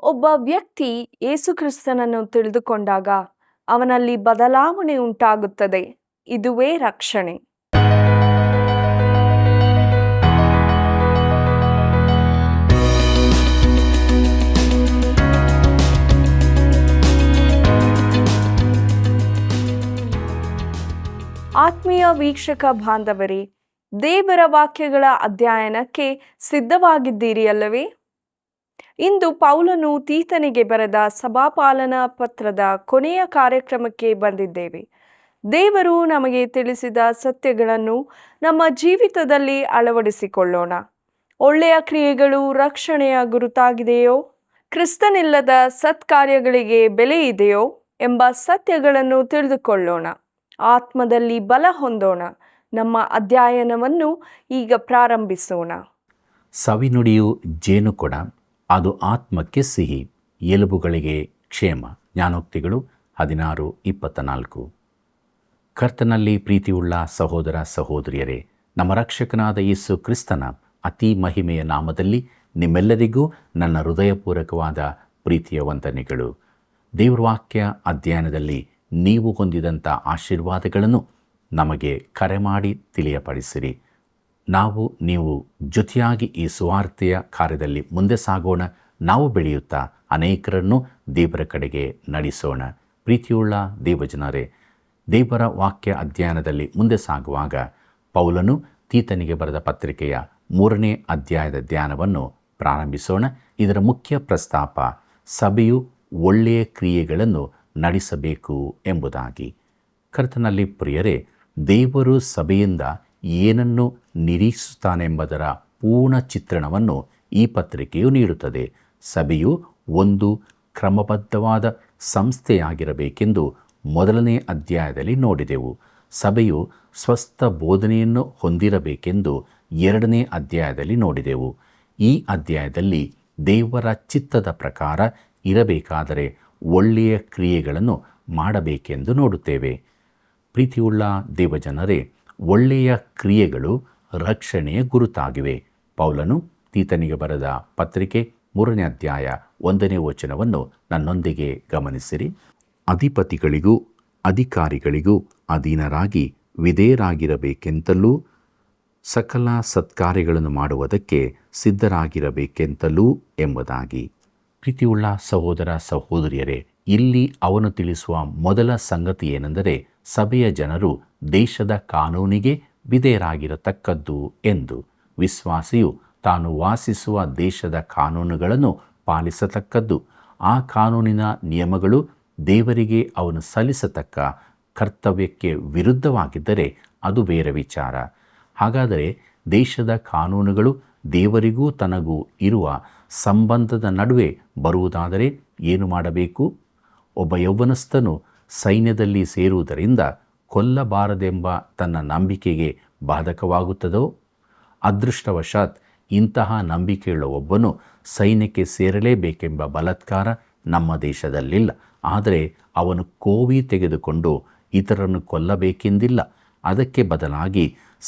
ಒಬ್ಬ ವ್ಯಕ್ತಿ ಯೇಸುಕ್ರಿಸ್ತನನ್ನು ತಿಳಿದುಕೊಂಡಾಗ ಅವನಲ್ಲಿ ಬದಲಾವಣೆ ಉಂಟಾಗುತ್ತದೆ. ಇದುವೇ ರಕ್ಷಣೆ. ಆತ್ಮೀಯ ವೀಕ್ಷಕ ಬಾಂಧವರೇ, ದೇವರ ವಾಕ್ಯಗಳ ಅಧ್ಯಯನಕ್ಕೆ ಸಿದ್ಧವಾಗಿದ್ದೀರಿ ಅಲ್ಲವೇ? ಇಂದು ಪೌಲನು ತೀತನಿಗೆ ಬರೆದ ಸಭಾಪಾಲನಾ ಪತ್ರದ ಕೊನೆಯ ಕಾರ್ಯಕ್ರಮಕ್ಕೆ ಬಂದಿದ್ದೇವೆ. ದೇವರು ನಮಗೆ ತಿಳಿಸಿದ ಸತ್ಯಗಳನ್ನು ನಮ್ಮ ಜೀವಿತದಲ್ಲಿ ಅಳವಡಿಸಿಕೊಳ್ಳೋಣ. ಒಳ್ಳೆಯ ಕ್ರಿಯೆಗಳು ರಕ್ಷಣೆಯ ಗುರುತಾಗಿದೆಯೋ, ಕ್ರಿಸ್ತನಿಲ್ಲದ ಸತ್ಕಾರ್ಯಗಳಿಗೆ ಬೆಲೆ ಇದೆಯೋ ಎಂಬ ಸತ್ಯಗಳನ್ನು ತಿಳಿದುಕೊಳ್ಳೋಣ. ಆತ್ಮದಲ್ಲಿ ಬಲ ಹೊಂದೋಣ. ನಮ್ಮ ಅಧ್ಯಯನವನ್ನು ಈಗ ಪ್ರಾರಂಭಿಸೋಣ. ಸವಿನುಡಿಯು ಜೇನುಕೊಡ, ಅದು ಆತ್ಮಕ್ಕೆ ಸಿಹಿ, ಎಲುಬುಗಳಿಗೆ ಕ್ಷೇಮ. ಜ್ಞಾನೋಕ್ತಿಗಳು 16:24. ಕರ್ತನಲ್ಲಿ ಪ್ರೀತಿಯುಳ್ಳ ಸಹೋದರ ಸಹೋದರಿಯರೇ, ನಮ್ಮ ರಕ್ಷಕನಾದ ಯೇಸು ಕ್ರಿಸ್ತನ ಅತಿ ಮಹಿಮೆಯ ನಾಮದಲ್ಲಿ ನಿಮ್ಮೆಲ್ಲರಿಗೂ ನನ್ನ ಹೃದಯಪೂರ್ವಕವಾದ ಪ್ರೀತಿಯ ವಂದನೆಗಳು. ದೇವರ ವಾಕ್ಯ ಅಧ್ಯಯನದಲ್ಲಿ ನೀವು ಹೊಂದಿದಂಥ ಆಶೀರ್ವಾದಗಳನ್ನು ನಮಗೆ ಕರೆ ಮಾಡಿ ತಿಳಿಯಪಡಿಸಿರಿ. ನೀವು ಜೊತೆಯಾಗಿ ಈ ಸುವಾರ್ತೆಯ ಕಾರ್ಯದಲ್ಲಿ ಮುಂದೆ ಸಾಗೋಣ. ನಾವು ಬೆಳೆಯುತ್ತಾ ಅನೇಕರನ್ನು ದೇವರ ಕಡೆಗೆ ನಡೆಸೋಣ. ಪ್ರೀತಿಯುಳ್ಳ ದೇವಜನರೇ, ದೇವರ ವಾಕ್ಯ ಅಧ್ಯಯನದಲ್ಲಿ ಮುಂದೆ ಸಾಗುವಾಗ ಪೌಲನು ತೀತನಿಗೆ ಬರೆದ ಪತ್ರಿಕೆಯ 3ನೇ ಅಧ್ಯಾಯದ ಧ್ಯಾನವನ್ನು ಪ್ರಾರಂಭಿಸೋಣ. ಇದರ ಮುಖ್ಯ ಪ್ರಸ್ತಾಪ ಸಭೆಯು ಒಳ್ಳೆಯ ಕ್ರಿಯೆಗಳನ್ನು ನಡೆಸಬೇಕು ಎಂಬುದಾಗಿ. ಕರ್ತನಲ್ಲಿ ಪ್ರಿಯರೇ, ದೇವರು ಸಭೆಯಿಂದ ಏನನ್ನು ನಿರೀಕ್ಷಿಸುತ್ತಾನೆಂಬುದರ ಪೂರ್ಣ ಚಿತ್ರಣವನ್ನು ಈ ಪತ್ರಿಕೆಯು ನೀಡುತ್ತದೆ. ಸಭೆಯು ಒಂದು ಕ್ರಮಬದ್ಧವಾದ ಸಂಸ್ಥೆಯಾಗಿರಬೇಕೆಂದು 1ನೇ ಅಧ್ಯಾಯದಲ್ಲಿ ನೋಡಿದೆವು. ಸಭೆಯು ಸ್ವಸ್ಥ ಬೋಧನೆಯನ್ನು ಹೊಂದಿರಬೇಕೆಂದು 2ನೇ ಅಧ್ಯಾಯದಲ್ಲಿ ನೋಡಿದೆವು. ಈ ಅಧ್ಯಾಯದಲ್ಲಿ ದೇವರ ಚಿತ್ತದ ಪ್ರಕಾರ ಇರಬೇಕಾದರೆ ಒಳ್ಳೆಯ ಕ್ರಿಯೆಗಳನ್ನು ಮಾಡಬೇಕೆಂದು ನೋಡುತ್ತೇವೆ. ಪ್ರೀತಿಯುಳ್ಳ ದೇವಜನರೇ, ಒಳ್ಳೆಯ ಕ್ರಿಯೆಗಳು ರಕ್ಷಣೆಯ ಗುರುತಾಗಿವೆ. ಪೌಲನು ತೀತನಿಗೆ ಬರೆದ ಪತ್ರಿಕೆ 3ನೇ ಅಧ್ಯಾಯ 1ನೇ ವಚನವನ್ನು ನನ್ನೊಂದಿಗೆ ಗಮನಿಸಿರಿ. ಅಧಿಪತಿಗಳಿಗೂ ಅಧಿಕಾರಿಗಳಿಗೂ ಅಧೀನರಾಗಿ ವಿಧೇಯರಾಗಿರಬೇಕೆಂತಲೂ ಸಕಲ ಸತ್ಕಾರ್ಯಗಳನ್ನು ಮಾಡುವುದಕ್ಕೆ ಸಿದ್ಧರಾಗಿರಬೇಕೆಂತಲೂ ಎಂಬುದಾಗಿ. ಪ್ರೀತಿಯುಳ್ಳ ಸಹೋದರ ಸಹೋದರಿಯರೇ, ಇಲ್ಲಿ ಅವನು ತಿಳಿಸುವ ಮೊದಲ ಸಂಗತಿ ಏನೆಂದರೆ ಸಭೆಯ ಜನರು ದೇಶದ ಕಾನೂನಿಗೆ ವಿಧೇಯರಾಗಿರತಕ್ಕದ್ದು ಎಂದು. ವಿಶ್ವಾಸಿಯು ತಾನು ವಾಸಿಸುವ ದೇಶದ ಕಾನೂನುಗಳನ್ನು ಪಾಲಿಸತಕ್ಕದ್ದು. ಆ ಕಾನೂನಿನ ನಿಯಮಗಳು ದೇವರಿಗೆ ಅವನು ಸಲ್ಲಿಸತಕ್ಕ ಕರ್ತವ್ಯಕ್ಕೆ ವಿರುದ್ಧವಾಗಿದ್ದರೆ ಅದು ಬೇರೆ ವಿಚಾರ. ಹಾಗಾದರೆ ದೇಶದ ಕಾನೂನುಗಳು ದೇವರಿಗೂ ತನಗೂ ಇರುವ ಸಂಬಂಧದ ನಡುವೆ ಬರುವುದಾದರೆ ಏನು ಮಾಡಬೇಕು? ಒಬ್ಬ ಯೌವನಸ್ಥನು ಸೈನ್ಯದಲ್ಲಿ ಸೇರುವುದರಿಂದ ಕೊಲ್ಲಬಾರದೆಂಬ ತನ್ನ ನಂಬಿಕೆಗೆ ಬಾಧಕವಾಗುತ್ತದೋ? ಅದೃಷ್ಟವಶಾತ್ ಇಂತಹ ನಂಬಿಕೆಯುಳ್ಳ ಒಬ್ಬನು ಸೈನ್ಯಕ್ಕೆ ಸೇರಲೇಬೇಕೆಂಬ ಬಲಾತ್ಕಾರ ನಮ್ಮ ದೇಶದಲ್ಲಿಲ್ಲ. ಆದರೆ ಅವನು ಕೋವಿ ತೆಗೆದುಕೊಂಡು ಇತರರನ್ನು ಕೊಲ್ಲಬೇಕೆಂದಿಲ್ಲ. ಅದಕ್ಕೆ ಬದಲಾಗಿ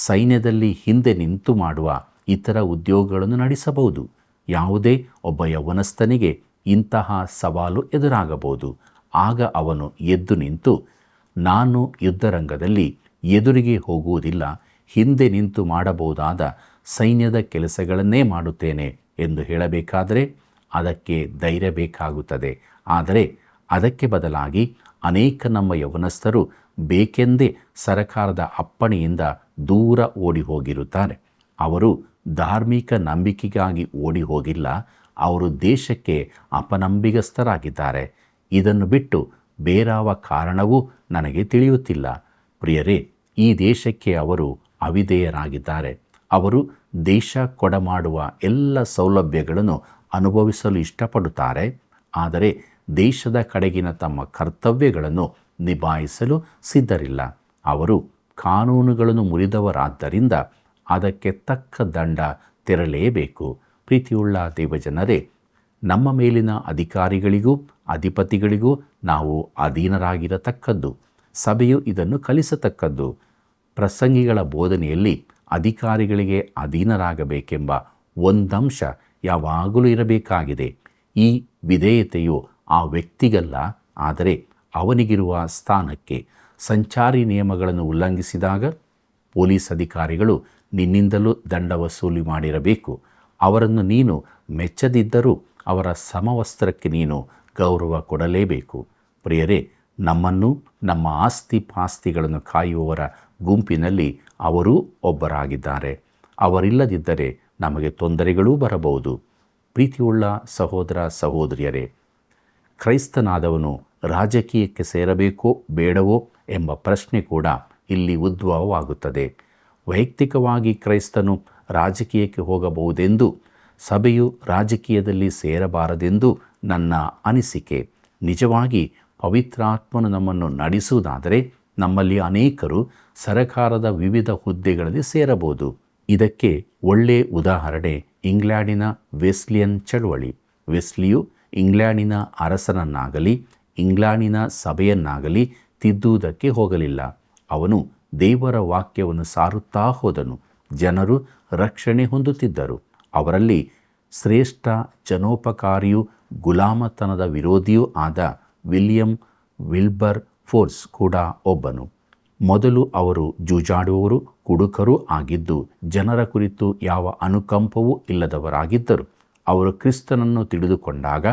ಸೈನ್ಯದಲ್ಲಿ ಹಿಂದೆ ನಿಂತು ಮಾಡುವ ಇತರ ಉದ್ಯೋಗಗಳನ್ನು ನಡೆಸಬಹುದು. ಯಾವುದೇ ಒಬ್ಬ ಯೌವನಸ್ಥನಿಗೆ ಇಂತಹ ಸವಾಲು ಎದುರಾಗಬಹುದು. ಆಗ ಅವನು ಎದ್ದು ನಿಂತು, ನಾನು ಯುದ್ಧರಂಗದಲ್ಲಿ ಎದುರಿಗೆ ಹೋಗುವುದಿಲ್ಲ, ಹಿಂದೆ ನಿಂತು ಮಾಡಬಹುದಾದ ಸೈನ್ಯದ ಕೆಲಸಗಳನ್ನೇ ಮಾಡುತ್ತೇನೆ ಎಂದು ಹೇಳಬೇಕಾದರೆ ಅದಕ್ಕೆ ಧೈರ್ಯ ಬೇಕಾಗುತ್ತದೆ. ಆದರೆ ಅದಕ್ಕೆ ಬದಲಾಗಿ ಅನೇಕ ನಮ್ಮ ಯೌವನಸ್ಥರು ಬೇಕೆಂದೇ ಸರಕಾರದ ಅಪ್ಪಣೆಯಿಂದ ದೂರ ಓಡಿ ಹೋಗಿರುತ್ತಾರೆ. ಅವರು ಧಾರ್ಮಿಕ ನಂಬಿಕೆಗಾಗಿ ಓಡಿ ಹೋಗಿಲ್ಲ, ಅವರು ದೇಶಕ್ಕೆ ಅಪನಂಬಿಗಸ್ಥರಾಗಿದ್ದಾರೆ. ಇದನ್ನು ಬಿಟ್ಟು ಬೇರಾವ ಕಾರಣವೂ ನನಗೆ ತಿಳಿಯುತ್ತಿಲ್ಲ. ಪ್ರಿಯರೇ, ಈ ದೇಶಕ್ಕೆ ಅವರು ಅವಿಧೇಯರಾಗಿದ್ದಾರೆ. ಅವರು ದೇಶ ಕೊಡಮಾಡುವ ಎಲ್ಲ ಸೌಲಭ್ಯಗಳನ್ನು ಅನುಭವಿಸಲು ಇಷ್ಟಪಡುತ್ತಾರೆ. ಆದರೆ ದೇಶದ ಕಡೆಗಿನ ತಮ್ಮ ಕರ್ತವ್ಯಗಳನ್ನು ನಿಭಾಯಿಸಲು ಸಿದ್ಧರಿಲ್ಲ. ಅವರು ಕಾನೂನುಗಳನ್ನು ಮುರಿದವರಾದ್ದರಿಂದ ಅದಕ್ಕೆ ತಕ್ಕ ದಂಡ ತೆರಲೇಬೇಕು. ಪ್ರೀತಿಯುಳ್ಳ ದೇವಜನರೇ, ನಮ್ಮ ಮೇಲಿನ ಅಧಿಕಾರಿಗಳಿಗೂ ಅಧಿಪತಿಗಳಿಗೂ ನಾವು ಅಧೀನರಾಗಿರತಕ್ಕದ್ದು. ಸಭೆಯು ಇದನ್ನು ಕಲಿಸತಕ್ಕದ್ದು. ಪ್ರಸಂಗಿಗಳ ಬೋಧನೆಯಲ್ಲಿ ಅಧಿಕಾರಿಗಳಿಗೆ ಅಧೀನರಾಗಬೇಕೆಂಬ ಒಂದಂಶ ಯಾವಾಗಲೂ ಇರಬೇಕಾಗಿದೆ. ಈ ವಿಧೇಯತೆಯು ಆ ವ್ಯಕ್ತಿಗಲ್ಲ, ಆದರೆ ಅವನಿಗಿರುವ ಸ್ಥಾನಕ್ಕೆ. ಸಂಚಾರಿ ನಿಯಮಗಳನ್ನು ಉಲ್ಲಂಘಿಸಿದಾಗ ಪೊಲೀಸ್ ಅಧಿಕಾರಿಗಳು ನಿನ್ನಿಂದಲೂ ದಂಡ ವಸೂಲಿ ಮಾಡಿರಬೇಕು. ಅವರನ್ನು ನೀನು ಮೆಚ್ಚದಿದ್ದರೂ ಅವರ ಸಮವಸ್ತ್ರಕ್ಕೆ ನೀನು ಗೌರವ ಕೊಡಲೇಬೇಕು. ಪ್ರಿಯರೇ, ನಮ್ಮನ್ನು ನಮ್ಮ ಆಸ್ತಿ ಪಾಸ್ತಿಗಳನ್ನು ಕಾಯುವವರ ಗುಂಪಿನಲ್ಲಿ ಅವರೂ ಒಬ್ಬರಾಗಿದ್ದಾರೆ. ಅವರಿಲ್ಲದಿದ್ದರೆ ನಮಗೆ ತೊಂದರೆಗಳೂ ಬರಬಹುದು. ಪ್ರೀತಿಯುಳ್ಳ ಸಹೋದರ ಸಹೋದರಿಯರೇ, ಕ್ರೈಸ್ತನಾದವನು ರಾಜಕೀಯಕ್ಕೆ ಸೇರಬೇಕೋ ಬೇಡವೋ ಎಂಬ ಪ್ರಶ್ನೆ ಕೂಡ ಇಲ್ಲಿ ಉದ್ಭವವಾಗುತ್ತದೆ. ವೈಯಕ್ತಿಕವಾಗಿ ಕ್ರೈಸ್ತನು ರಾಜಕೀಯಕ್ಕೆ ಹೋಗಬಹುದೆಂದು, ಸಭೆಯು ರಾಜಕೀಯದಲ್ಲಿ ಸೇರಬಾರದೆಂದು ನನ್ನ ಅನಿಸಿಕೆ. ನಿಜವಾಗಿ ಪವಿತ್ರಾತ್ಮನು ನಮ್ಮನ್ನು ನಡೆಸುವುದಾದರೆ ನಮ್ಮಲ್ಲಿ ಅನೇಕರು ಸರಕಾರದ ವಿವಿಧ ಹುದ್ದೆಗಳಲ್ಲಿ ಸೇರಬಹುದು. ಇದಕ್ಕೆ ಒಳ್ಳೆಯ ಉದಾಹರಣೆ ಇಂಗ್ಲೆಂಡಿನ ವೆಸ್ಲಿಯನ್ ಚಳವಳಿ. ವೆಸ್ಲಿಯು ಇಂಗ್ಲೆಂಡಿನ ಅರಸನನ್ನಾಗಲಿ ಇಂಗ್ಲೆಂಡಿನ ಸಭೆಯನ್ನಾಗಲಿ ತಿದ್ದುವುದಕ್ಕೆ ಹೋಗಲಿಲ್ಲ. ಅವನು ದೇವರ ವಾಕ್ಯವನ್ನು ಸಾರುತ್ತಾ ಹೋದನು. ಜನರು ರಕ್ಷಣೆ ಹೊಂದುತ್ತಿದ್ದರು. ಅವರಲ್ಲಿ ಶ್ರೇಷ್ಠ ಜನೋಪಕಾರಿಯೂ ಗುಲಾಮತನದ ವಿರೋಧಿಯೂ ಆದ ವಿಲಿಯಂ ವಿಲ್ಬರ್ ಫೋರ್ಸ್ ಕೂಡ ಒಬ್ಬನು. ಮೊದಲು ಅವರು ಜೂಜಾಡುವವರು, ಕುಡುಕರೂ ಆಗಿದ್ದು ಜನರ ಕುರಿತು ಯಾವ ಅನುಕಂಪವೂ ಇಲ್ಲದವರಾಗಿದ್ದರು. ಅವರು ಕ್ರಿಸ್ತನನ್ನು ತಿಳಿದುಕೊಂಡಾಗ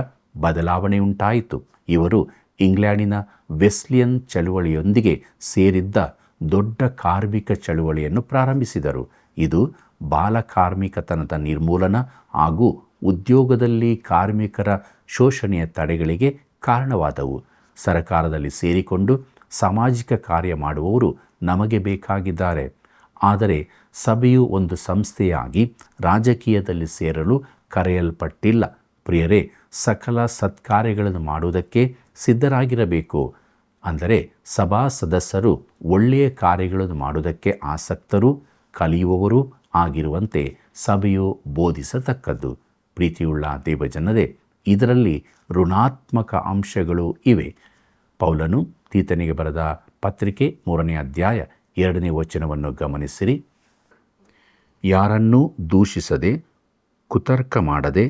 ಬದಲಾವಣೆಯುಂಟಾಯಿತು. ಇವರು ಇಂಗ್ಲೆಂಡಿನ ವೆಸ್ಲಿಯನ್ ಚಳುವಳಿಯೊಂದಿಗೆ ಸೇರಿದ್ದ ದೊಡ್ಡ ಕಾರ್ಮಿಕ ಚಳುವಳಿಯನ್ನು ಪ್ರಾರಂಭಿಸಿದರು. ಇದು ಬಾಲಕಾರ್ಮಿಕತನದ ನಿರ್ಮೂಲನ ಹಾಗೂ ಉದ್ಯೋಗದಲ್ಲಿ ಕಾರ್ಮಿಕರ ಶೋಷಣೆಯ ತಡೆಗಳಿಗೆ ಕಾರಣವಾದವು. ಸರಕಾರದಲ್ಲಿ ಸೇರಿಕೊಂಡು ಸಾಮಾಜಿಕ ಕಾರ್ಯ ಮಾಡುವವರು ನಮಗೆ ಬೇಕಾಗಿದ್ದಾರೆ. ಆದರೆ ಸಭೆಯು ಒಂದು ಸಂಸ್ಥೆಯಾಗಿ ರಾಜಕೀಯದಲ್ಲಿ ಸೇರಲು ಕರೆಯಲ್ಪಟ್ಟಿಲ್ಲ. ಪ್ರಿಯರೇ, ಸಕಲ ಸತ್ಕಾರ್ಯಗಳನ್ನು ಮಾಡುವುದಕ್ಕೆ ಸಿದ್ಧರಾಗಿರಬೇಕು. ಅಂದರೆ ಸಭಾ ಸದಸ್ಯರು ಒಳ್ಳೆಯ ಕಾರ್ಯಗಳನ್ನು ಮಾಡುವುದಕ್ಕೆ ಆಸಕ್ತರು, ಕಲಿಯುವವರು ಆಗಿರುವಂತೆ ಸಭೆಯು ಬೋಧಿಸತಕ್ಕದ್ದು. ಪ್ರೀತಿಯುಳ್ಳ ದೇವಜನರೇ, ಇದರಲ್ಲಿ ಋಣಾತ್ಮಕ ಅಂಶಗಳು ಇವೆ. ಪೌಲನು ತೀತನಿಗೆ ಬರೆದ ಪತ್ರಿಕೆ 3ನೇ ಅಧ್ಯಾಯ 2ನೇ ವಚನವನ್ನು ಗಮನಿಸಿರಿ. ಯಾರನ್ನೂ ದೂಷಿಸದೆ, ಕುತರ್ಕ ಮಾಡದೆ,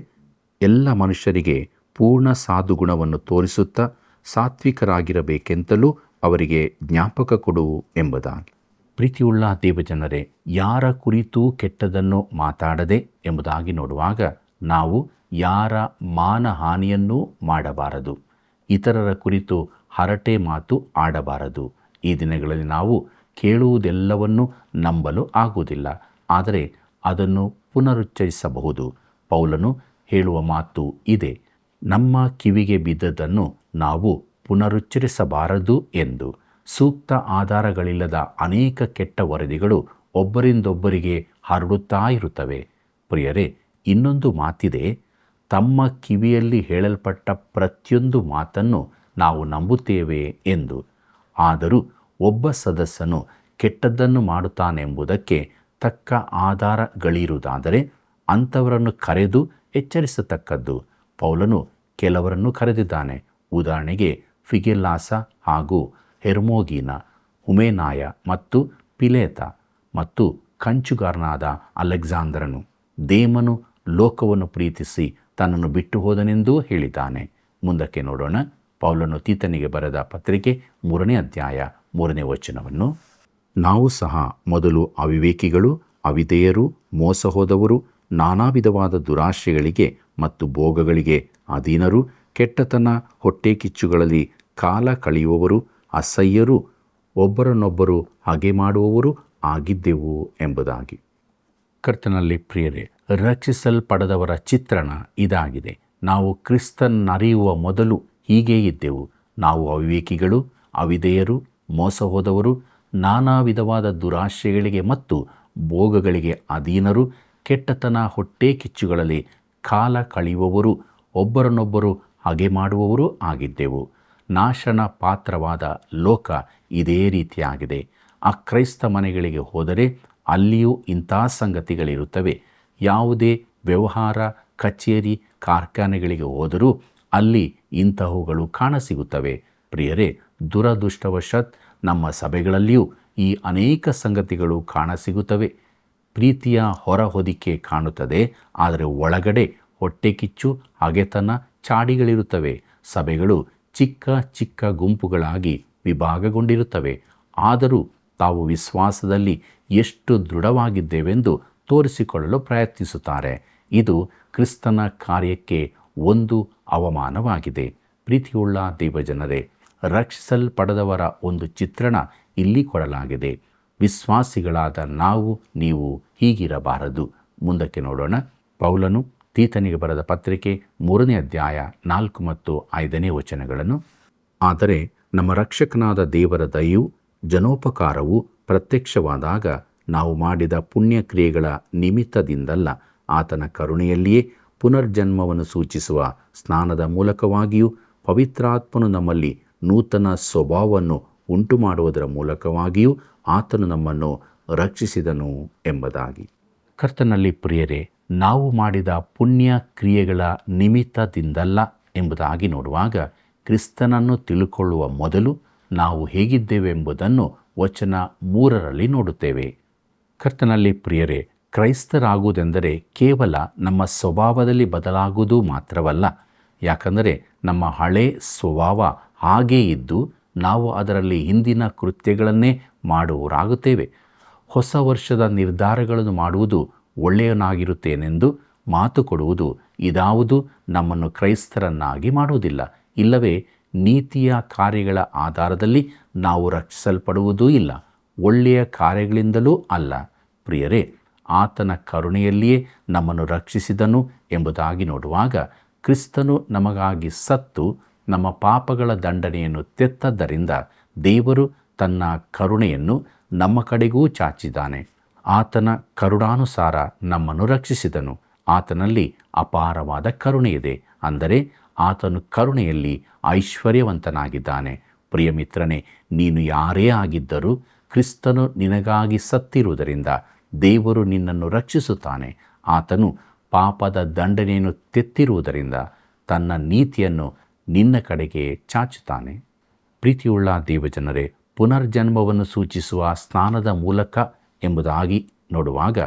ಎಲ್ಲ ಮನುಷ್ಯರಿಗೆ ಪೂರ್ಣ ಸಾಧುಗುಣವನ್ನು ತೋರಿಸುತ್ತಾ ಸಾತ್ವಿಕರಾಗಿರಬೇಕೆಂತಲೂ ಅವರಿಗೆ ಜ್ಞಾಪಕ ಕೊಡುವು ಎಂಬುದಾಗಿ. ಪ್ರೀತಿಯುಳ್ಳ ದೇವಜನರೇ, ಯಾರ ಕುರಿತೂ ಕೆಟ್ಟದನ್ನು ಮಾತಾಡದೆ ಎಂಬುದಾಗಿ ನೋಡುವಾಗ ನಾವು ಯಾರ ಮಾನಹಾನಿಯನ್ನೂ ಮಾಡಬಾರದು. ಇತರರ ಕುರಿತು ಹರಟೆ ಮಾತು ಆಡಬಾರದು. ಈ ದಿನಗಳಲ್ಲಿ ನಾವು ಕೇಳುವುದೆಲ್ಲವನ್ನೂ ನಂಬಲು ಆಗುವುದಿಲ್ಲ, ಆದರೆ ಅದನ್ನು ಪುನರುಚ್ಚರಿಸಬಹುದು. ಪೌಲನು ಹೇಳುವ ಮಾತು ಇದೆ, ನಮ್ಮ ಕಿವಿಗೆ ಬಿದ್ದದ್ದನ್ನು ನಾವು ಪುನರುಚ್ಚರಿಸಬಾರದು ಎಂದು. ಸೂಕ್ತ ಆಧಾರಗಳಿಲ್ಲದ ಅನೇಕ ಕೆಟ್ಟ ವರದಿಗಳು ಒಬ್ಬರಿಂದೊಬ್ಬರಿಗೆ ಹರಡುತ್ತಾ ಇರುತ್ತವೆ. ಪ್ರಿಯರೇ, ಇನ್ನೊಂದು ಮಾತಿದೆ, ತಮ್ಮ ಕಿವಿಯಲ್ಲಿ ಹೇಳಲ್ಪಟ್ಟ ಪ್ರತಿಯೊಂದು ಮಾತನ್ನು ನಾವು ನಂಬುತ್ತೇವೆ ಎಂದು. ಆದರೂ ಒಬ್ಬ ಸದಸ್ಯನು ಕೆಟ್ಟದ್ದನ್ನು ಮಾಡುತ್ತಾನೆಂಬುದಕ್ಕೆ ತಕ್ಕ ಆಧಾರಗಳಿರುವುದಾದರೆ ಅಂಥವರನ್ನು ಕರೆದು ಎಚ್ಚರಿಸತಕ್ಕದ್ದು. ಪೌಲನು ಕೆಲವರನ್ನು ಕರೆದಿದ್ದಾನೆ. ಉದಾಹರಣೆಗೆ ಫಿಗೆಲ್ಲಾಸ ಹಾಗೂ ಹೆರ್ಮೋಗಿನ, ಹುಮೆನಾಯ ಮತ್ತು ಪಿಲೇತ ಮತ್ತು ಕಂಚುಗಾರನಾದ ಅಲೆಕ್ಸಾಂದ್ರನು. ದೇಮನು ಲೋಕವನ್ನು ಪ್ರೀತಿಸಿ ತನ್ನನ್ನು ಬಿಟ್ಟು ಹೋದನೆಂದೂ ಹೇಳಿದ್ದಾನೆ. ಮುಂದಕ್ಕೆ ನೋಡೋಣ. ಪೌಲನು ತೀತನಿಗೆ ಬರೆದ ಪತ್ರಿಕೆ 3ನೇ ಅಧ್ಯಾಯ 3ನೇ ವಚನವನ್ನು. ನಾವು ಸಹ ಮೊದಲು ಅವಿವೇಕಿಗಳು, ಅವಿಧೇಯರು, ಮೋಸ ಹೋದವರು, ನಾನಾ ವಿಧವಾದ ದುರಾಶೆಗಳಿಗೆ ಮತ್ತು ಭೋಗಗಳಿಗೆ ಅಧೀನರು, ಕೆಟ್ಟತನ ಹೊಟ್ಟೆ ಕಿಚ್ಚುಗಳಲ್ಲಿ ಕಾಲ ಕಳೆಯುವವರು, ಅಸಹ್ಯರು, ಒಬ್ಬರನ್ನೊಬ್ಬರು ಹಗೆ ಮಾಡುವವರು ಆಗಿದ್ದೆವು ಎಂಬುದಾಗಿ. ಕರ್ತನಲ್ಲಿ ಪ್ರಿಯರೇ, ರಕ್ಷಿಸಲ್ಪಡದವರ ಚಿತ್ರಣ ಇದಾಗಿದೆ. ನಾವು ಕ್ರಿಸ್ತನರಿಯುವ ಮೊದಲು ಹೀಗೇ ಇದ್ದೆವು. ನಾವು ಅವಿವೇಕಿಗಳು, ಅವಿಧೇಯರು, ಮೋಸ ಹೋದವರು, ನಾನಾ ವಿಧವಾದ ದುರಾಶೆಗಳಿಗೆ ಮತ್ತು ಭೋಗಗಳಿಗೆ ಅಧೀನರು, ಕೆಟ್ಟತನ ಹೊಟ್ಟೆ ಕಿಚ್ಚುಗಳಲ್ಲಿ ಕಾಲ ಕಳೆಯುವವರು, ಒಬ್ಬರನ್ನೊಬ್ಬರು ಹಗೆ ಮಾಡುವವರು ಆಗಿದ್ದೆವು. ನಾಶನ ಪಾತ್ರವಾದ ಲೋಕ ಇದೇ ರೀತಿಯಾಗಿದೆ. ಅಕ್ರೈಸ್ತ ಮನೆಗಳಿಗೆ ಹೋದರೆ ಅಲ್ಲಿಯೂ ಇಂಥ ಸಂಗತಿಗಳಿರುತ್ತವೆ. ಯಾವುದೇ ವ್ಯವಹಾರ, ಕಚೇರಿ, ಕಾರ್ಖಾನೆಗಳಿಗೆ ಹೋದರೂ ಅಲ್ಲಿ ಇಂತಹವುಗಳು ಕಾಣಸಿಗುತ್ತವೆ. ಪ್ರಿಯರೇ, ದುರದೃಷ್ಟವಶಾತ್ ನಮ್ಮ ಸಭೆಗಳಲ್ಲಿಯೂ ಈ ಅನೇಕ ಸಂಗತಿಗಳು ಕಾಣಸಿಗುತ್ತವೆ. ಪ್ರೀತಿಯ ಹೊರಹೊದಿಕೆ ಕಾಣುತ್ತದೆ, ಆದರೆ ಒಳಗಡೆ ಹೊಟ್ಟೆ ಕಿಚ್ಚು, ಹಗೆತನ, ಚಾಡಿಗಳಿರುತ್ತವೆ. ಸಭೆಗಳು ಚಿಕ್ಕ ಚಿಕ್ಕ ಗುಂಪುಗಳಾಗಿ ವಿಭಾಗಗೊಂಡಿರುತ್ತವೆ. ಆದರೂ ತಾವು ವಿಶ್ವಾಸದಲ್ಲಿ ಎಷ್ಟು ದೃಢವಾಗಿದ್ದೇವೆಂದು ತೋರಿಸಿಕೊಳ್ಳಲು ಪ್ರಯತ್ನಿಸುತ್ತಾರೆ. ಇದು ಕ್ರಿಸ್ತನ ಕಾರ್ಯಕ್ಕೆ ಒಂದು ಅವಮಾನವಾಗಿದೆ. ಪ್ರೀತಿಯುಳ್ಳ ದೇವಜನರೇ, ರಕ್ಷಿಸಲ್ಪಡದವರ ಒಂದು ಚಿತ್ರಣ ಇಲ್ಲಿ ಕೊಡಲಾಗಿದೆ. ವಿಶ್ವಾಸಿಗಳಾದ ನೀವು ಹೀಗಿರಬಾರದು. ಮುಂದಕ್ಕೆ ನೋಡೋಣ. ಪೌಲನು ತೀತನಿಗೆ ಬರೆದ ಪತ್ರಿಕೆ 3ನೇ ಅಧ್ಯಾಯ 4 ಮತ್ತು 5ನೇ ವಚನಗಳನ್ನು. ಆದರೆ ನಮ್ಮ ರಕ್ಷಕನಾದ ದೇವರ ದಯೆಯು ಜನೋಪಕಾರವು ಪ್ರತ್ಯಕ್ಷವಾದಾಗ ನಾವು ಮಾಡಿದ ಪುಣ್ಯಕ್ರಿಯೆಗಳ ನಿಮಿತ್ತದಿಂದಲ್ಲ, ಆತನ ಕರುಣೆಯಲ್ಲಿಯೇ ಪುನರ್ಜನ್ಮವನ್ನು ಸೂಚಿಸುವ ಸ್ನಾನದ ಮೂಲಕವಾಗಿಯೂ ಪವಿತ್ರಾತ್ಮನು ನಮ್ಮಲ್ಲಿ ನೂತನ ಸ್ವಭಾವವನ್ನು ಉಂಟು ಮಾಡುವುದರ ಮೂಲಕವಾಗಿಯೂ ಆತನು ನಮ್ಮನ್ನು ರಕ್ಷಿಸಿದನು ಎಂಬುದಾಗಿ. ಕರ್ತನಲ್ಲಿ ಪ್ರಿಯರೇ, ನಾವು ಮಾಡಿದ ಪುಣ್ಯ ಕ್ರಿಯೆಗಳ ನಿಮಿತ್ತದಿಂದಲ್ಲ ಎಂಬುದಾಗಿ ನೋಡುವಾಗ, ಕ್ರಿಸ್ತನನ್ನು ತಿಳುಕೊಳ್ಳುವ ಮೊದಲು ನಾವು ಹೇಗಿದ್ದೇವೆ ಎಂಬುದನ್ನು ವಚನ 3ರಲ್ಲಿ ನೋಡುತ್ತೇವೆ. ಕರ್ತನಲ್ಲಿ ಪ್ರಿಯರೇ, ಕ್ರೈಸ್ತರಾಗುವುದೆಂದರೆ ಕೇವಲ ನಮ್ಮ ಸ್ವಭಾವದಲ್ಲಿ ಬದಲಾಗುವುದು ಮಾತ್ರವಲ್ಲ. ಯಾಕಂದರೆ ನಮ್ಮ ಹಳೆ ಸ್ವಭಾವ ಹಾಗೇ ಇದ್ದು ನಾವು ಅದರಲ್ಲಿ ಹಿಂದಿನ ಕೃತ್ಯಗಳನ್ನೇ ಮಾಡುವವರಾಗುತ್ತೇವೆ. ಹೊಸ ವರ್ಷದ ನಿರ್ಧಾರಗಳನ್ನು ಮಾಡುವುದು ಒಳ್ಳೆಯನಾಗಿರುತ್ತೇನೆಂದು ಮಾತು ಕೊಡುವುದು ಇದಾವುದು ನಮ್ಮನ್ನು ಕ್ರೈಸ್ತರನ್ನಾಗಿ ಮಾಡುವುದಿಲ್ಲ. ಇಲ್ಲವೇ ನೀತಿಯ ಕಾರ್ಯಗಳ ಆಧಾರದಲ್ಲಿ ನಾವು ರಕ್ಷಿಸಲ್ಪಡುವುದೂ ಇಲ್ಲ, ಒಳ್ಳೆಯ ಕಾರ್ಯಗಳಿಂದಲೂ ಅಲ್ಲ. ಪ್ರಿಯರೇ, ಆತನ ಕರುಣೆಯಲ್ಲಿಯೇ ನಮ್ಮನ್ನು ರಕ್ಷಿಸಿದನು ಎಂಬುದಾಗಿ ನೋಡುವಾಗ, ಕ್ರಿಸ್ತನು ನಮಗಾಗಿ ಸತ್ತು ನಮ್ಮ ಪಾಪಗಳ ದಂಡನೆಯನ್ನು ತೆತ್ತದ್ದರಿಂದ ದೇವರು ತನ್ನ ಕರುಣೆಯನ್ನು ನಮ್ಮ ಕಡೆಗೂ ಚಾಚಿದ್ದಾನೆ. ಆತನ ಕರುಣಾನುಸಾರ ನಮ್ಮನ್ನು ರಕ್ಷಿಸಿದನು. ಆತನಲ್ಲಿ ಅಪಾರವಾದ ಕರುಣೆಯಿದೆ, ಅಂದರೆ ಆತನು ಕರುಣೆಯಲ್ಲಿ ಐಶ್ವರ್ಯವಂತನಾಗಿದ್ದಾನೆ. ಪ್ರಿಯಮಿತ್ರನೇ, ನೀನು ಯಾರೇ ಆಗಿದ್ದರೂ ಕ್ರಿಸ್ತನು ನಿನಗಾಗಿ ಸತ್ತಿರುವುದರಿಂದ ದೇವರು ನಿನ್ನನ್ನು ರಕ್ಷಿಸುತ್ತಾನೆ. ಆತನು ಪಾಪದ ದಂಡನೆಯನ್ನು ತೆತ್ತಿರುವುದರಿಂದ ತನ್ನ ನೀತಿಯನ್ನು ನಿನ್ನ ಕಡೆಗೆ ಚಾಚುತ್ತಾನೆ. ಪ್ರೀತಿಯುಳ್ಳ ದೇವಜನರೇ, ಪುನರ್ಜನ್ಮವನ್ನು ಸೂಚಿಸುವ ಸ್ನಾನದ ಮೂಲಕ ಎಂಬುದಾಗಿ ನೋಡುವಾಗ,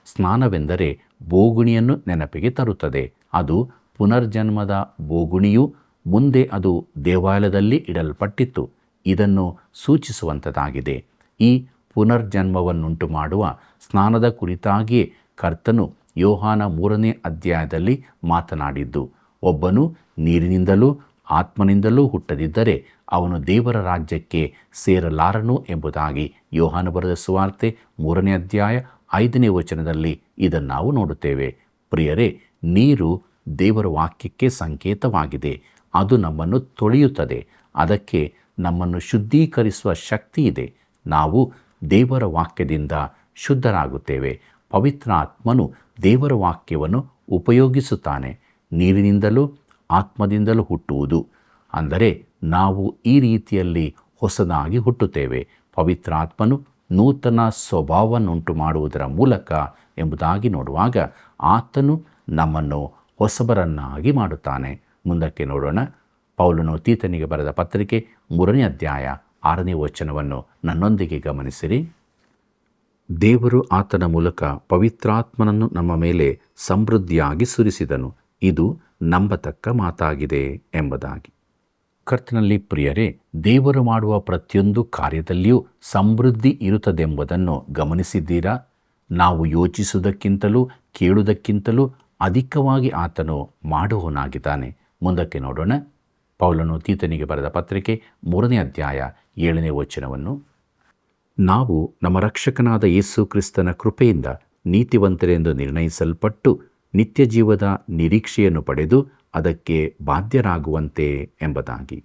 ಸ್ನಾನವೆಂದರೆ ಬೋಗುಣಿಯನ್ನು ನೆನಪಿಗೆ ತರುತ್ತದೆ. ಅದು ಪುನರ್ಜನ್ಮದ ಬೋಗುಣಿಯು ಮುಂದೆ ಅದು ದೇವಾಲಯದಲ್ಲಿ ಇಡಲ್ಪಟ್ಟಿತ್ತು. ಇದನ್ನು ಸೂಚಿಸುವಂಥದ್ದಾಗಿದೆ. ಈ ಪುನರ್ಜನ್ಮವನ್ನುಂಟು ಮಾಡುವ ಸ್ನಾನದ ಕುರಿತಾಗಿಯೇ ಕರ್ತನು ಯೋಹಾನ 3ನೇ ಅಧ್ಯಾಯದಲ್ಲಿ ಮಾತನಾಡಿದ್ದು, ಒಬ್ಬನು ನೀರಿನಿಂದಲೂ ಆತ್ಮನಿಂದಲೂ ಹುಟ್ಟದಿದ್ದರೆ ಅವನು ದೇವರ ರಾಜ್ಯಕ್ಕೆ ಸೇರಲಾರನು ಎಂಬುದಾಗಿ ಯೋಹಾನ ಬರೆದ ಸುವಾರ್ತೆ 3ನೇ ಅಧ್ಯಾಯ 5ನೇ ವಚನದಲ್ಲಿ ಇದನ್ನು ನಾವು ನೋಡುತ್ತೇವೆ. ಪ್ರಿಯರೇ, ನೀರು ದೇವರ ವಾಕ್ಯಕ್ಕೆ ಸಂಕೇತವಾಗಿದೆ. ಅದು ನಮ್ಮನ್ನು ತೊಳೆಯುತ್ತದೆ. ಅದಕ್ಕೆ ನಮ್ಮನ್ನು ಶುದ್ಧೀಕರಿಸುವ ಶಕ್ತಿ ಇದೆ. ನಾವು ದೇವರ ವಾಕ್ಯದಿಂದ ಶುದ್ಧರಾಗುತ್ತೇವೆ. ಪವಿತ್ರ ಆತ್ಮನು ದೇವರ ವಾಕ್ಯವನ್ನು ಉಪಯೋಗಿಸುತ್ತಾನೆ. ನೀರಿನಿಂದಲೂ ಆತ್ಮದಿಂದಲೂ ಹುಟ್ಟುವುದು ಅಂದರೆ ನಾವು ಈ ರೀತಿಯಲ್ಲಿ ಹೊಸದಾಗಿ ಹುಟ್ಟುತ್ತೇವೆ. ಪವಿತ್ರ ಆತ್ಮನು ನೂತನ ಸ್ವಭಾವವನ್ನುಂಟು ಮಾಡುವುದರ ಮೂಲಕ ಎಂಬುದಾಗಿ ನೋಡುವಾಗ, ಆತನು ನಮ್ಮನ್ನು ಹೊಸಬರನ್ನಾಗಿ ಮಾಡುತ್ತಾನೆ. ಮುಂದಕ್ಕೆ ನೋಡೋಣ. ಪೌಲನು ತೀತನಿಗೆ ಬರೆದ ಪತ್ರಿಕೆ 3ನೇ ಅಧ್ಯಾಯ 6ನೇ ವಚನವನ್ನು ನನ್ನೊಂದಿಗೆ ಗಮನಿಸಿರಿ. ದೇವರು ಆತನ ಮೂಲಕ ಪವಿತ್ರಾತ್ಮನನ್ನು ನಮ್ಮ ಮೇಲೆ ಸಮೃದ್ಧಿಯಾಗಿ ಸುರಿಸಿದನು. ಇದು ನಂಬತಕ್ಕ ಮಾತಾಗಿದೆ ಎಂಬುದಾಗಿ. ಕರ್ತನಲ್ಲಿ ಪ್ರಿಯರೇ, ದೇವರು ಮಾಡುವ ಪ್ರತಿಯೊಂದು ಕಾರ್ಯದಲ್ಲಿಯೂ ಸಮೃದ್ಧಿ ಇರುತ್ತದೆಂಬುದನ್ನು ಗಮನಿಸಿದ್ದೀರಾ? ನಾವು ಯೋಚಿಸುವುದಕ್ಕಿಂತಲೂ ಕೇಳುವುದಕ್ಕಿಂತಲೂ ಅಧಿಕವಾಗಿ ಆತನು ಮಾಡುವವನಾಗಿದ್ದಾನೆ. ಮುಂದಕ್ಕೆ ನೋಡೋಣ. ಪೌಲನು ತೀತನಿಗೆ ಬರೆದ ಪತ್ರಿಕೆ 3ನೇ ಅಧ್ಯಾಯ 7ನೇ ವಚನವನ್ನು. ನಾವು ನಮ್ಮ ರಕ್ಷಕನಾದ ಯೇಸು ಕ್ರಿಸ್ತನ ಕೃಪೆಯಿಂದ ನೀತಿವಂತರೆಂದು ನಿರ್ಣಯಿಸಲ್ಪಟ್ಟು ನಿತ್ಯ ಜೀವದ ನಿರೀಕ್ಷೆಯನ್ನು ಪಡೆದು ಅದಕ್ಕೆ ಬಾಧ್ಯರಾಗುವಂತೆ ಎಂಬುದಾಗಿ.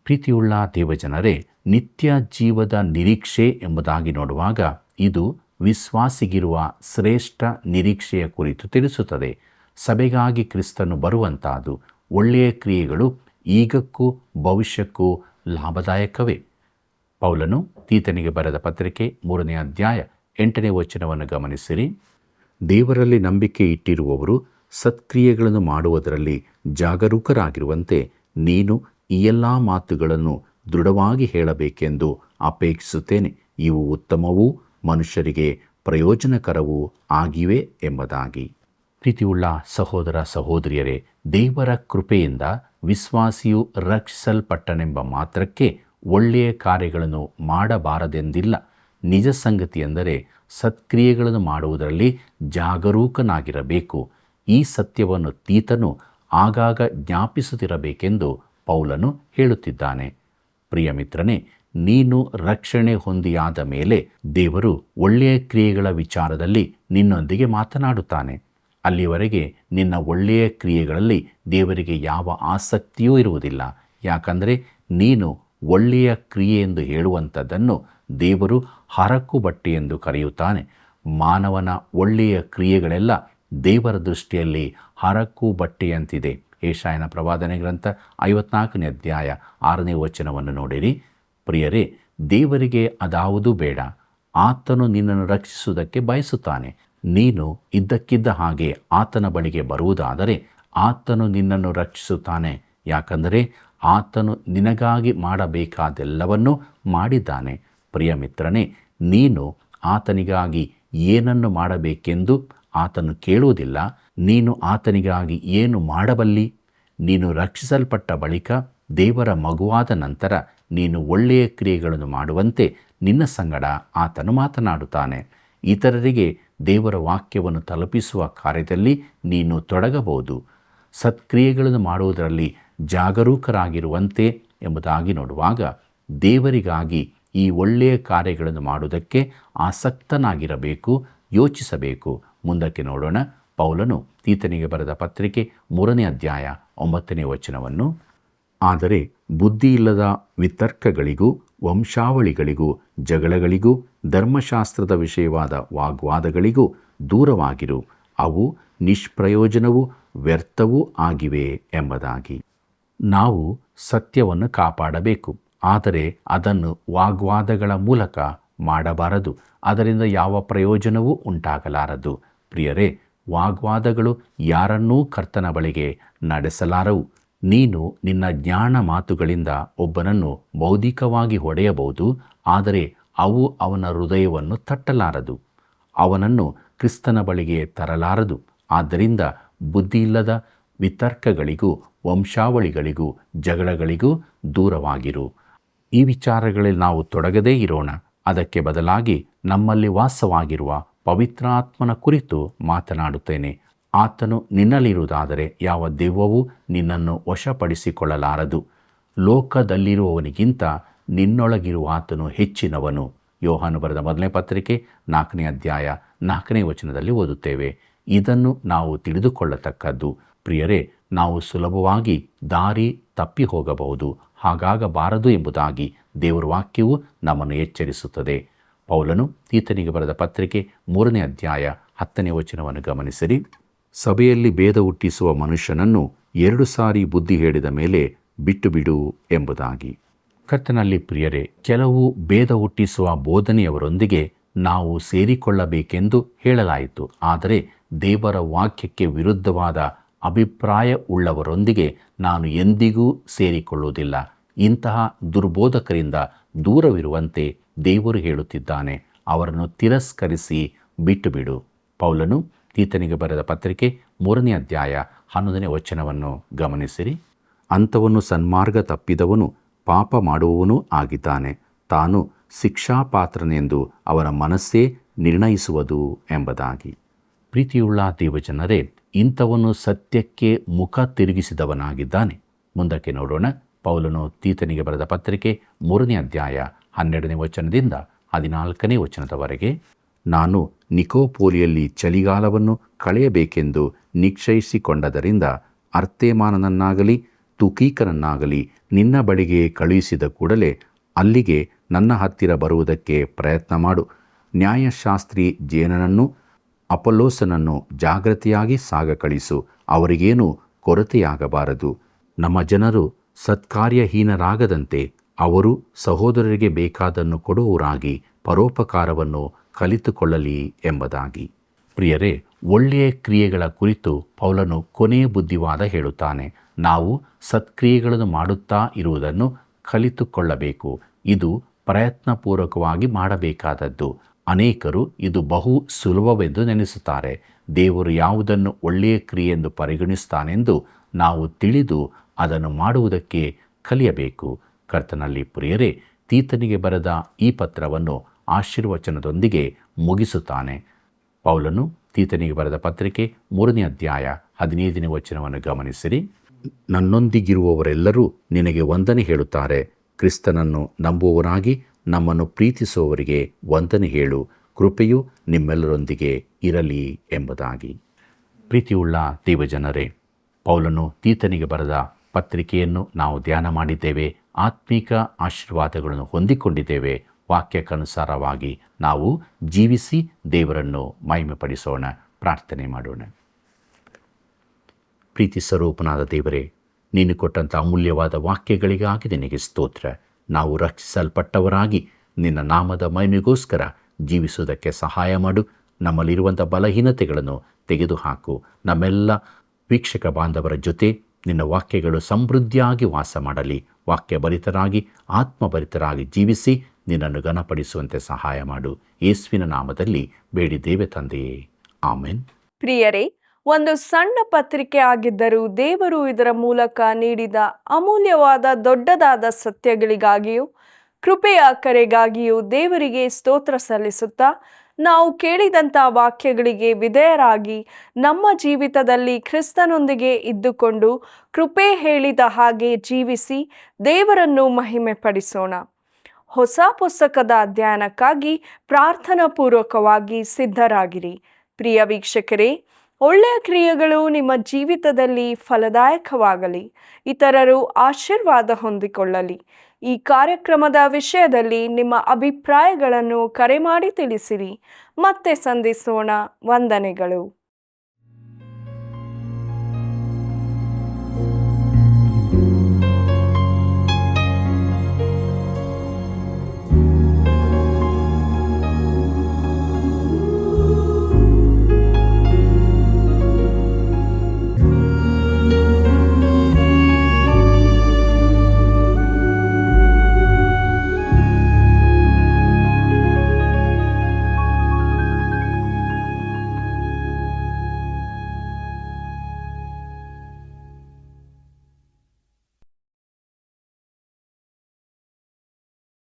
ಪ್ರೀತಿಯುಳ್ಳ ದೇವಜನರೇ, ನಿತ್ಯ ಜೀವದ ನಿರೀಕ್ಷೆ ಎಂಬುದಾಗಿ ನೋಡುವಾಗ ಇದು ವಿಶ್ವಾಸಿಗಿರುವ ಶ್ರೇಷ್ಠ ನಿರೀಕ್ಷೆಯ ಕುರಿತು ತಿಳಿಸುತ್ತದೆ. ಸಭೆಗಾಗಿ ಕ್ರಿಸ್ತನು ಬರುವಂತಹದ್ದು. ಒಳ್ಳೆಯ ಕ್ರಿಯೆಗಳು ಈಗಕ್ಕೂ ಭವಿಷ್ಯಕ್ಕೂ ಲಾಭದಾಯಕವೇ. ಪೌಲನು ತೀತನಿಗೆ ಬರೆದ ಪತ್ರಿಕೆ 3ನೇ ಅಧ್ಯಾಯ 8ನೇ ವಚನವನ್ನು ಗಮನಿಸಿರಿ. ದೇವರಲ್ಲಿ ನಂಬಿಕೆ ಇಟ್ಟಿರುವವರು ಸತ್ಕ್ರಿಯೆಗಳನ್ನು ಮಾಡುವುದರಲ್ಲಿ ಜಾಗರೂಕರಾಗಿರುವಂತೆ ನೀನು ಈ ಎಲ್ಲ ಮಾತುಗಳನ್ನು ದೃಢವಾಗಿ ಹೇಳಬೇಕೆಂದು ಅಪೇಕ್ಷಿಸುತ್ತೇನೆ. ಇವು ಉತ್ತಮವೂ ಮನುಷ್ಯರಿಗೆ ಪ್ರಯೋಜನಕರವೂ ಆಗಿವೆ ಎಂಬುದಾಗಿ. ಪ್ರೀತಿಯುಳ್ಳ ಸಹೋದರ ಸಹೋದರಿಯರೇ, ದೇವರ ಕೃಪೆಯಿಂದ ವಿಶ್ವಾಸಿಯು ರಕ್ಷಿಸಲ್ಪಟ್ಟನೆಂಬ ಮಾತ್ರಕ್ಕೆ ಒಳ್ಳೆಯ ಕಾರ್ಯಗಳನ್ನು ಮಾಡಬಾರದೆಂದಿಲ್ಲ. ನಿಜ ಸಂಗತಿಯೆಂದರೆ ಸತ್ಕ್ರಿಯೆಗಳನ್ನು ಮಾಡುವುದರಲ್ಲಿ ಜಾಗರೂಕನಾಗಿರಬೇಕು. ಈ ಸತ್ಯವನ್ನು ತೀತನು ಆಗಾಗ ಜ್ಞಾಪಿಸುತ್ತಿರಬೇಕೆಂದು ಪೌಲನು ಹೇಳುತ್ತಿದ್ದಾನೆ. ಪ್ರಿಯ ಮಿತ್ರನೇ, ನೀನು ರಕ್ಷಣೆ ಹೊಂದಿಯಾದ ಮೇಲೆ ದೇವರು ಒಳ್ಳೆಯ ಕ್ರಿಯೆಗಳ ವಿಚಾರದಲ್ಲಿ ನಿನ್ನೊಂದಿಗೆ ಮಾತನಾಡುತ್ತಾನೆ. ಅಲ್ಲಿವರೆಗೆ ನಿನ್ನ ಒಳ್ಳೆಯ ಕ್ರಿಯೆಗಳಲ್ಲಿ ದೇವರಿಗೆ ಯಾವ ಆಸಕ್ತಿಯೂ ಇರುವುದಿಲ್ಲ. ಯಾಕಂದರೆ ನೀನು ಒಳ್ಳೆಯ ಕ್ರಿಯೆ ಎಂದು ಹೇಳುವಂಥದ್ದನ್ನು ದೇವರು ಹರಕು ಬಟ್ಟೆ ಎಂದು ಕರೆಯುತ್ತಾನೆ. ಮಾನವನ ಒಳ್ಳೆಯ ಕ್ರಿಯೆಗಳೆಲ್ಲ ದೇವರ ದೃಷ್ಟಿಯಲ್ಲಿ ಹರಕು ಬಟ್ಟೆಯಂತಿದೆ. ಯೆಶಾಯನ ಪ್ರವಾದನೆ ಗ್ರಂಥ 54ನೇ ಅಧ್ಯಾಯ 6ನೇ ವಚನವನ್ನು ನೋಡಿರಿ. ಪ್ರಿಯರೇ, ದೇವರಿಗೆ ಅದಾವುದೂ ಬೇಡ. ಆತನು ನಿನ್ನನ್ನು ರಕ್ಷಿಸುವುದಕ್ಕೆ ಬಯಸುತ್ತಾನೆ. ನೀನು ಇದ್ದಕ್ಕಿದ್ದ ಹಾಗೆ ಆತನ ಬಳಿಗೆ ಬರುವುದಾದರೆ ಆತನು ನಿನ್ನನ್ನು ರಕ್ಷಿಸುತ್ತಾನೆ. ಯಾಕಂದರೆ ಆತನು ನಿನಗಾಗಿ ಮಾಡಬೇಕಾದೆಲ್ಲವನ್ನೂ ಮಾಡಿದ್ದಾನೆ. ಪ್ರಿಯ ಮಿತ್ರನೇ, ನೀನು ಆತನಿಗಾಗಿ ಏನನ್ನು ಮಾಡಬೇಕೆಂದು ಆತನು ಕೇಳುವುದಿಲ್ಲ. ನೀನು ಆತನಿಗಾಗಿ ಏನು ಮಾಡಬಲ್ಲಿ? ನೀನು ರಕ್ಷಿಸಲ್ಪಟ್ಟ ಬಳಿಕ ದೇವರ ಮಗುವಾದ ನಂತರ ನೀನು ಒಳ್ಳೆಯ ಕ್ರಿಯೆಗಳನ್ನು ಮಾಡುವಂತೆ ನಿನ್ನ ಸಂಗಡ ಆತನು ಮಾತನಾಡುತ್ತಾನೆ. ಇತರರಿಗೆ ದೇವರ ವಾಕ್ಯವನ್ನು ತಲುಪಿಸುವ ಕಾರ್ಯದಲ್ಲಿ ನೀನು ತೊಡಗಬಹುದು. ಸತ್ಕ್ರಿಯೆಗಳನ್ನು ಮಾಡುವುದರಲ್ಲಿ ಜಾಗರೂಕರಾಗಿರುವಂತೆ ಎಂಬುದಾಗಿ ನೋಡುವಾಗ ದೇವರಿಗಾಗಿ ಈ ಒಳ್ಳೆಯ ಕಾರ್ಯಗಳನ್ನು ಮಾಡುವುದಕ್ಕೆ ಆಸಕ್ತನಾಗಿರಬೇಕು, ಯೋಚಿಸಬೇಕು. ಮುಂದಕ್ಕೆ ನೋಡೋಣ. ಪೌಲನು ತೀತನಿಗೆ ಬರೆದ ಪತ್ರಿಕೆ 3ನೇ ಅಧ್ಯಾಯ 9ನೇ ವಚನವನ್ನು, ಆದರೆ ಬುದ್ಧಿಯಿಲ್ಲದ ವಿತರ್ಕಗಳಿಗೂ ವಂಶಾವಳಿಗಳಿಗೂ ಜಗಳಗಳಿಗೂ ಧರ್ಮಶಾಸ್ತ್ರದ ವಿಷಯವಾದ ವಾಗ್ವಾದಗಳಿಗೂ ದೂರವಾಗಿರು. ಅವು ನಿಷ್ಪ್ರಯೋಜನವೂ ವ್ಯರ್ಥವೂ ಆಗಿವೆ ಎಂಬುದಾಗಿ. ನಾವು ಸತ್ಯವನ್ನು ಕಾಪಾಡಬೇಕು, ಆದರೆ ಅದನ್ನು ವಾಗ್ವಾದಗಳ ಮೂಲಕ ಮಾಡಬಾರದು. ಅದರಿಂದ ಯಾವ ಪ್ರಯೋಜನವೂ ಉಂಟಾಗಲಾರದು. ಪ್ರಿಯರೇ, ವಾಗ್ವಾದಗಳು ಯಾರನ್ನೂ ಕರ್ತನ ಬಳಿಗೆ ನಡೆಸಲಾರವು. ನೀನು ನಿನ್ನ ಜ್ಞಾನ ಮಾತುಗಳಿಂದ ಒಬ್ಬನನ್ನು ಬೌದ್ಧಿಕವಾಗಿ ಹೊಡೆಯಬಹುದು, ಆದರೆ ಅವು ಅವನ ಹೃದಯವನ್ನು ತಟ್ಟಲಾರದು, ಅವನನ್ನು ಕ್ರಿಸ್ತನ ಬಳಿಗೆ ತರಲಾರದು. ಆದ್ದರಿಂದ ಬುದ್ಧಿಯಿಲ್ಲದ ವಿತರ್ಕಗಳಿಗೂ ವಂಶಾವಳಿಗಳಿಗೂ ಜಗಳಗಳಿಗೂ ದೂರವಾಗಿರು. ಈ ವಿಚಾರಗಳಲ್ಲಿ ನಾವು ತೊಡಗದೇ ಇರೋಣ. ಅದಕ್ಕೆ ಬದಲಾಗಿ ನಮ್ಮಲ್ಲಿ ವಾಸವಾಗಿರುವ ಪವಿತ್ರಾತ್ಮನ ಕುರಿತು ಮಾತನಾಡುತ್ತೇನೆ. ಆತನು ನಿನ್ನಲ್ಲಿರುವುದಾದರೆ ಯಾವ ದೆವ್ವವೂ ನಿನ್ನನ್ನು ವಶಪಡಿಸಿಕೊಳ್ಳಲಾರದು. ಲೋಕದಲ್ಲಿರುವವನಿಗಿಂತ ನಿನ್ನೊಳಗಿರುವ ಆತನು ಹೆಚ್ಚಿನವನು. ಯೋಹಾನ ಬರೆದ 1ನೇ ಪತ್ರಿಕೆ 4ನೇ ಅಧ್ಯಾಯ 4ನೇ ವಚನದಲ್ಲಿ ಓದುತ್ತೇವೆ. ಇದನ್ನು ನಾವು ತಿಳಿದುಕೊಳ್ಳತಕ್ಕದ್ದು. ಪ್ರಿಯರೇ, ನಾವು ಸುಲಭವಾಗಿ ದಾರಿ ತಪ್ಪಿ ಹೋಗಬಹುದು. ಹಾಗಾಗಬಾರದು ಎಂಬುದಾಗಿ ದೇವರ ವಾಕ್ಯವು ನಮ್ಮನ್ನು ಎಚ್ಚರಿಸುತ್ತದೆ. ಪೌಲನು ತೀತನಿಗೆ ಬರೆದ ಪತ್ರಿಕೆ 3ನೇ ಅಧ್ಯಾಯ 10ನೇ ವಚನವನ್ನು ಗಮನಿಸಿರಿ. ಸಭೆಯಲ್ಲಿ ಭೇದ ಹುಟ್ಟಿಸುವ ಮನುಷ್ಯನನ್ನು 2 ಸಾರಿ ಬುದ್ಧಿ ಹೇಳಿದ ಮೇಲೆ ಬಿಟ್ಟು ಬಿಡು ಎಂಬುದಾಗಿ. ಕರ್ತನಲ್ಲಿ ಪ್ರಿಯರೇ, ಕೆಲವು ಭೇದ ಹುಟ್ಟಿಸುವ ಬೋಧನೆಯವರೊಂದಿಗೆ ನಾವು ಸೇರಿಕೊಳ್ಳಬೇಕೆಂದು ಹೇಳಲಾಯಿತು. ಆದರೆ ದೇವರ ವಾಕ್ಯಕ್ಕೆ ವಿರುದ್ಧವಾದ ಅಭಿಪ್ರಾಯ ಉಳ್ಳವರೊಂದಿಗೆ ನಾನು ಎಂದಿಗೂ ಸೇರಿಕೊಳ್ಳುವುದಿಲ್ಲ. ಇಂತಹ ದುರ್ಬೋಧಕರಿಂದ ದೂರವಿರುವಂತೆ ದೇವರು ಹೇಳುತ್ತಿದ್ದಾನೆ. ಅವರನ್ನು ತಿರಸ್ಕರಿಸಿ ಬಿಟ್ಟು ಬಿಡು. ಪೌಲನು ತೀತನಿಗೆ ಬರೆದ ಪತ್ರಿಕೆ 3ನೇ ಅಧ್ಯಾಯ 11ನೇ ವಚನವನ್ನು ಗಮನಿಸಿರಿ. ಅಂಥವನು ಸನ್ಮಾರ್ಗ ತಪ್ಪಿದವನು ಪಾಪ ಮಾಡುವವನೂ ಆಗಿದ್ದಾನೆ. ತಾನು ಶಿಕ್ಷಾಪಾತ್ರನೆಂದು ಅವನ ಮನಸ್ಸೇ ನಿರ್ಣಯಿಸುವುದು ಎಂಬುದಾಗಿ. ಪ್ರೀತಿಯುಳ್ಳ ದೇವಜನರೇ, ಇಂಥವನು ಸತ್ಯಕ್ಕೆ ಮುಖ ತಿರುಗಿಸಿದವನಾಗಿದ್ದಾನೆ. ಮುಂದಕ್ಕೆ ನೋಡೋಣ. ಪೌಲನು ತೀತನಿಗೆ ಬರೆದ ಪತ್ರಿಕೆ 3ನೇ ಅಧ್ಯಾಯ 12ನೇ ವಚನದಿಂದ 14ನೇ ವಚನದವರೆಗೆ, ನಾನು ನಿಕೋಪೋಲಿಯಲ್ಲಿ ಚಳಿಗಾಲವನ್ನು ಕಳೆಯಬೇಕೆಂದು ನಿಶ್ಚಯಿಸಿಕೊಂಡದರಿಂದ ಅರ್ತೇಮಾನನನ್ನಾಗಲಿ ತುಕೀಕನನ್ನಾಗಲಿ ನಿನ್ನ ಬಳಿಗೆ ಕಳುಹಿಸಿದ ಕೂಡಲೇ ಅಲ್ಲಿಗೆ ನನ್ನ ಹತ್ತಿರ ಬರುವುದಕ್ಕೆ ಪ್ರಯತ್ನ ಮಾಡು. ನ್ಯಾಯಶಾಸ್ತ್ರಿ ಜೇನನನ್ನು ಅಪೊಲ್ಲೋಸನನ್ನು ಜಾಗೃತಿಯಾಗಿ ಸಾಗ ಕಳಿಸು. ಅವರಿಗೇನೂ ಕೊರತೆಯಾಗಬಾರದು. ನಮ್ಮ ಜನರು ಸತ್ಕಾರ್ಯಹೀನರಾಗದಂತೆ ಅವರು ಸಹೋದರರಿಗೆ ಬೇಕಾದನ್ನು ಕೊಡುವವರಾಗಿ ಪರೋಪಕಾರವನ್ನು ಕಲಿತುಕೊಳ್ಳಲಿ ಎಂಬುದಾಗಿ. ಪ್ರಿಯರೇ, ಒಳ್ಳೆಯ ಕ್ರಿಯೆಗಳ ಕುರಿತು ಪೌಲನು ಕೊನೆಯ ಬುದ್ಧಿವಾದ ಹೇಳುತ್ತಾನೆ. ನಾವು ಸತ್ಕ್ರಿಯೆಗಳನ್ನು ಮಾಡುತ್ತಾ ಇರುವುದನ್ನು ಕಲಿತುಕೊಳ್ಳಬೇಕು. ಇದು ಪ್ರಯತ್ನಪೂರ್ವಕವಾಗಿ ಮಾಡಬೇಕಾದದ್ದು. ಅನೇಕರು ಇದು ಬಹು ಸುಲಭವೆಂದು ನೆನೆಸುತ್ತಾರೆ. ದೇವರು ಯಾವುದನ್ನು ಒಳ್ಳೆಯ ಕ್ರಿಯೆಯೆಂದು ಪರಿಗಣಿಸ್ತಾನೆಂದು ನಾವು ತಿಳಿದು ಅದನ್ನು ಮಾಡುವುದಕ್ಕೆ ಕಲಿಯಬೇಕು. ಕರ್ತನಲ್ಲಿ ಪ್ರಿಯರೇ, ತೀತನಿಗೆ ಬರೆದ ಈ ಪತ್ರವನ್ನು ಆಶೀರ್ವಚನದೊಂದಿಗೆ ಮುಗಿಸುತ್ತಾನೆ. ಪೌಲನು ತೀತನಿಗೆ ಬರೆದ ಪತ್ರಿಕೆ 3ನೇ ಅಧ್ಯಾಯ 15ನೇ ವಚನವನ್ನು ಗಮನಿಸಿರಿ. ನನ್ನೊಂದಿಗಿರುವವರೆಲ್ಲರೂ ನಿನಗೆ ವಂದನೆ ಹೇಳುತ್ತಾರೆ. ಕ್ರಿಸ್ತನನ್ನು ನಂಬುವವರಾಗಿ ನಮ್ಮನ್ನು ಪ್ರೀತಿಸುವವರಿಗೆ ವಂದನೆ ಹೇಳು. ಕೃಪೆಯು ನಿಮ್ಮೆಲ್ಲರೊಂದಿಗೆ ಇರಲಿ ಎಂಬುದಾಗಿ. ಪ್ರೀತಿಯುಳ್ಳ ದೇವಜನರೇ, ಪೌಲನು ತೀತನಿಗೆ ಬರೆದ ಪತ್ರಿಕೆಯನ್ನು ನಾವು ಧ್ಯಾನ ಮಾಡಿದ್ದೇವೆ. ಆತ್ಮೀಕ ಆಶೀರ್ವಾದಗಳನ್ನು ಹೊಂದಿಕೊಂಡಿದ್ದೇವೆ. ವಾಕ್ಯಕ್ಕನುಸಾರವಾಗಿ ನಾವು ಜೀವಿಸಿ ದೇವರನ್ನು ಮಹಿಮೆಪಡಿಸೋಣ. ಪ್ರಾರ್ಥನೆ ಮಾಡೋಣ. ಪ್ರೀತಿ ಸ್ವರೂಪನಾದ ದೇವರೇ, ನೀನು ಕೊಟ್ಟಂಥ ಅಮೂಲ್ಯವಾದ ವಾಕ್ಯಗಳಿಗಾಗಿ ನಿನಗೆ ಸ್ತೋತ್ರ. ನಾವು ರಕ್ಷಿಸಲ್ಪಟ್ಟವರಾಗಿ ನಿನ್ನ ನಾಮದ ಮಹಿಮೆಗೋಸ್ಕರ ಜೀವಿಸುವುದಕ್ಕೆ ಸಹಾಯ ಮಾಡು. ನಮ್ಮಲ್ಲಿರುವಂಥ ಬಲಹೀನತೆಗಳನ್ನು ತೆಗೆದುಹಾಕು. ನಮ್ಮೆಲ್ಲ ವೀಕ್ಷಕ ಬಾಂಧವರ ಜೊತೆ ನಿನ್ನ ವಾಕ್ಯಗಳು ಸಮೃದ್ಧಿಯಾಗಿ ವಾಸ ಮಾಡಲಿ. ವಾಕ್ಯಭರಿತರಾಗಿ ಆತ್ಮಭರಿತರಾಗಿ ಜೀವಿಸಿ ನಿನ್ನನ್ನು ಘನಪಡಿಸುವಂತೆ ಸಹಾಯ ಮಾಡು. ಯೇಸುವಿನ ನಾಮದಲ್ಲಿ ಬೇಡಿದ್ದೇವೆ ತಂದೆಯೇ, ಆಮೆನ್. ಪ್ರಿಯರೇ, ಒಂದು ಸಣ್ಣ ಪತ್ರಿಕೆ ಆಗಿದ್ದರೂ ದೇವರು ಇದರ ಮೂಲಕ ನೀಡಿದ ಅಮೂಲ್ಯವಾದ ದೊಡ್ಡದಾದ ಸತ್ಯಗಳಿಗಾಗಿಯೂ ಕೃಪೆಯ ಕರೆಗಾಗಿಯೂ ದೇವರಿಗೆ ಸ್ತೋತ್ರ ಸಲ್ಲಿಸುತ್ತಾ, ನಾವು ಕೇಳಿದಂಥ ವಾಕ್ಯಗಳಿಗೆ ವಿಧೇಯರಾಗಿ ನಮ್ಮ ಜೀವಿತದಲ್ಲಿ ಕ್ರಿಸ್ತನೊಂದಿಗೆ ಇದ್ದುಕೊಂಡು ಕೃಪೆ ಹೇಳಿದ ಹಾಗೆ ಜೀವಿಸಿ ದೇವರನ್ನು ಮಹಿಮೆ ಪಡಿಸೋಣ. ಹೊಸ ಪುಸ್ತಕದ ಅಧ್ಯಯನಕ್ಕಾಗಿ ಪ್ರಾರ್ಥನಾ ಪೂರ್ವಕವಾಗಿ ಸಿದ್ಧರಾಗಿರಿ. ಪ್ರಿಯ ವೀಕ್ಷಕರೇ, ಒಳ್ಳೆಯ ಕ್ರಿಯೆಗಳು ನಿಮ್ಮ ಜೀವಿತದಲ್ಲಿ ಫಲದಾಯಕವಾಗಲಿ, ಇತರರು ಆಶೀರ್ವಾದ ಹೊಂದಿಕೊಳ್ಳಲಿ. ಈ ಕಾರ್ಯಕ್ರಮದ ವಿಷಯದಲ್ಲಿ ನಿಮ್ಮ ಅಭಿಪ್ರಾಯಗಳನ್ನು ಕರೆ ಮಾಡಿ ತಿಳಿಸಿರಿ. ಮತ್ತೆ ಸಂಧಿಸೋಣ. ವಂದನೆಗಳು.